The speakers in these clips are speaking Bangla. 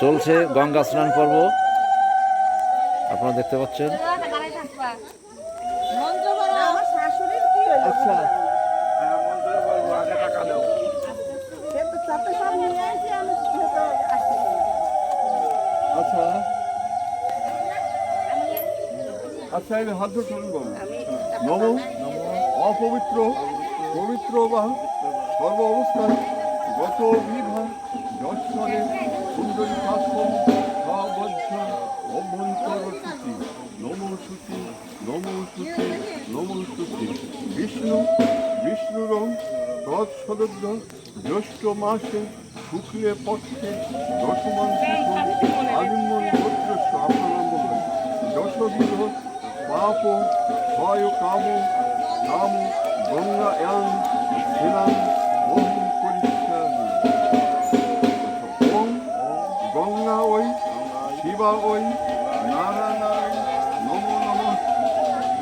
চলছে গঙ্গা স্নান পর্ব, আপনারা দেখতে পাচ্ছেন। আচ্ছা আচ্ছা আচ্ছা, এই হাত ধরে চলুন বাবু। নম অপবিত্র পবিত্র বা সর্ব অবস্থায় গত বিভা যশ্বরে সুন্দরী কাক্ষম সবজ্জ অভ্যন্তর সূচি নম সূচি নম সূচি নম সূচি বিষ্ণুর তৎসদস্য জ্যৈষ্ঠ মাসে শুক্লে পক্ষে দশমান আলিম্বন গোত্রস্য আপনার নাম বলবেন দশবিধ পাপ ভয় কাম কাম গঙ্গা ইয়াং স্নান ওম পরিষ্কারি ওম গঙ্গা ওই শিবা ওই নারায়ণ নমো নমঃ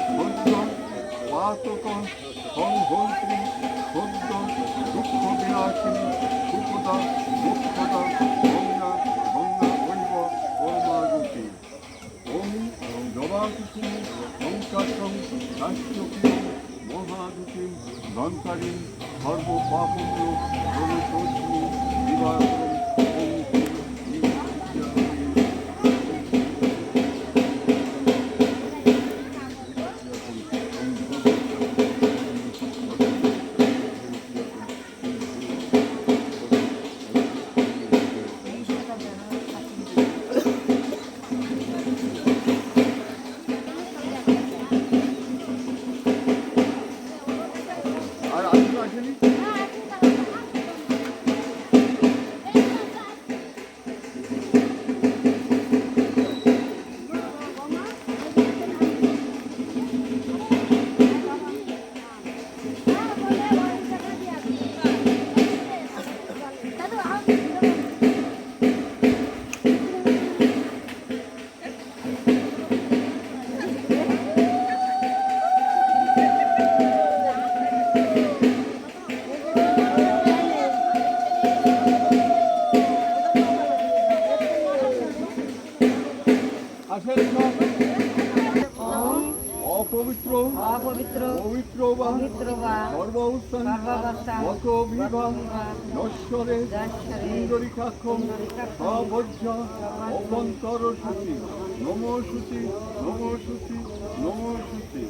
সদ্য পাতক সংহন্ত্রী সদ্য দুঃখ বিনাশিনী সুখদা মুক্ষদা গঙ্গা গঙ্গা ওইব পরমাগতি ওম জবাকুতি সংকাশং রাষ্ট্রকীয় মহাদুতিম দন্তারী সর্বপাপন্য জনশোষিনী দিবাকরণ আর আজকে আসেনি। আসেন সব অপবিত্র অপবিত্র পবিত্র বা পবিত্র বা সর্বাবস্থান সর্বাবস্থান গত বিবাহ নশ্বরে সুন্দরী কাক্ষম সবজ্জ অভ্যন্তর সূচি নম সূচি নম সূচি নম সূচি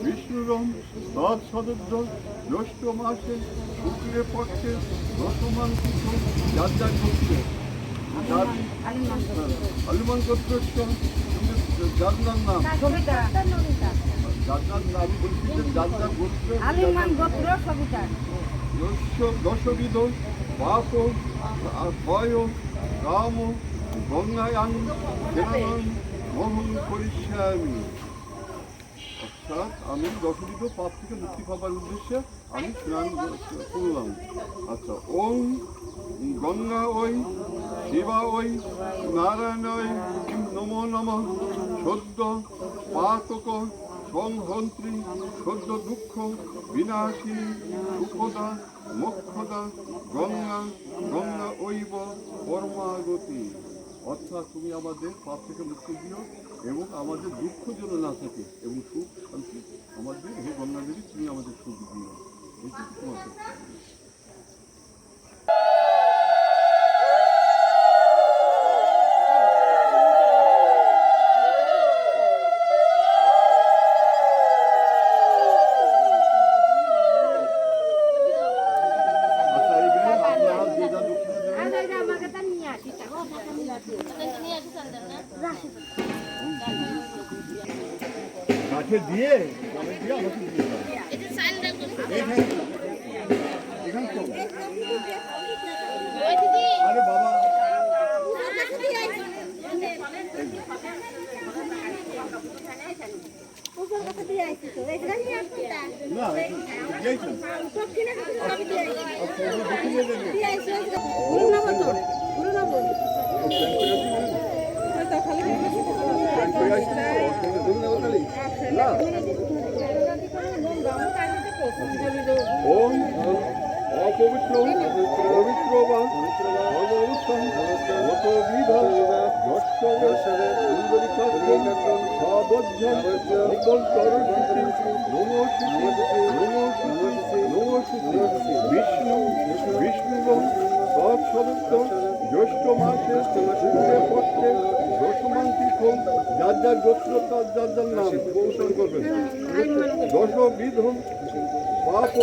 বিষ্ণুরম তৎসদস্য জ্যৈষ্ঠ মাসে শুক্লে পক্ষে দশমান তিথ যার যার করছে হনুমান গোত্রস্য যার নাম সবিতা যার নাম বলছি যে যার যার গোত্র আলিমান গোত্র সবিতা দশবিধ পাপ ভয় কাম গঙ্গায়াং স্নান মোহন করিষ্যামি। অর্থাৎ আমি দশবিধ পাপ থেকে মুক্তি পাবার উদ্দেশ্যে আমি স্নান করলাম। আচ্ছা ওম গঙ্গা ওই শিবা ওই নারায়ণ ওই নমো নমঃ সদ্য পাতক সংহন্ত্রী সদ্য দুঃখ বিনাশিনী সুখদা মোক্ষদা গঙ্গা গঙ্গা ওইব পরমাগতি। অর্থাৎ তুমি আমাদের পাপ থেকে মুক্তি দিও এবং আমাদের দুঃখ যেন না থাকে এবং সুখ শান্তি আমাদের হে গঙ্গা দেবী তুমি আমাদের সুখ দিও। এইটা তোমার কাঠে দিয়ে আমাকে দিয়ে এখান তো আরে বাবা না দিয়েছেন ওম অপবিত্র পবিত্র বা সর্ব অবস্থান সাবধান নিকলতর নমস্তি বিষ্ণু বিষ্ণুবং তৎসদত্ত জ্যৈষ্ঠ মাসে শুক্লে পক্ষে দশমান্তিকম যার যার গোত্র তার যার যার নাম কৌশল করবেন দশবিধ পাপ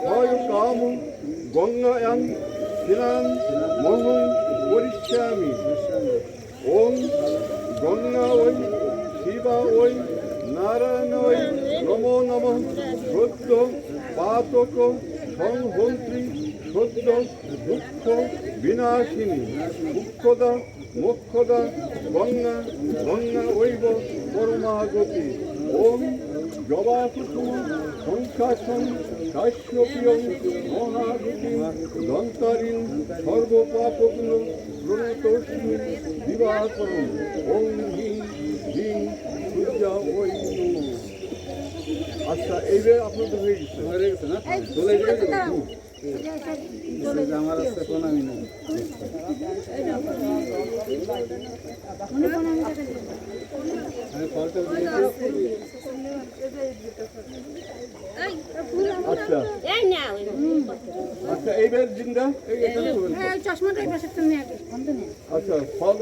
ভয় কাম গঙ্গায়ান স্নান মহং করিষ্যামি ওম গঙ্গা ওই শিবা ওই নারায়ণ ওই নমো নমঃ সত্য পাতক সংহন্ত্রী সত্য দুঃখ বিনাশিনী দুঃখদা মোক্ষদা গঙ্গা গঙ্গা ওইব পরমাগতি ওম জবাকুসুম সংখ্যাসন কাশ্যপিয়ং মহাগতি দন্তারিণ সর্বপাপগ্ন প্রণতস্মি দিবাকরণ ওম হিং হিং সূর্যা ওই নমঃ। আচ্ছা এইবার আপনাদের হয়ে গেছে না চলে গেছে আমার রাস্তা প্রণামী না আমি ফলটা আচ্ছা আচ্ছা এইবার জিন্দা চশমাটা এই পাশে তুমি আগে আচ্ছা ফল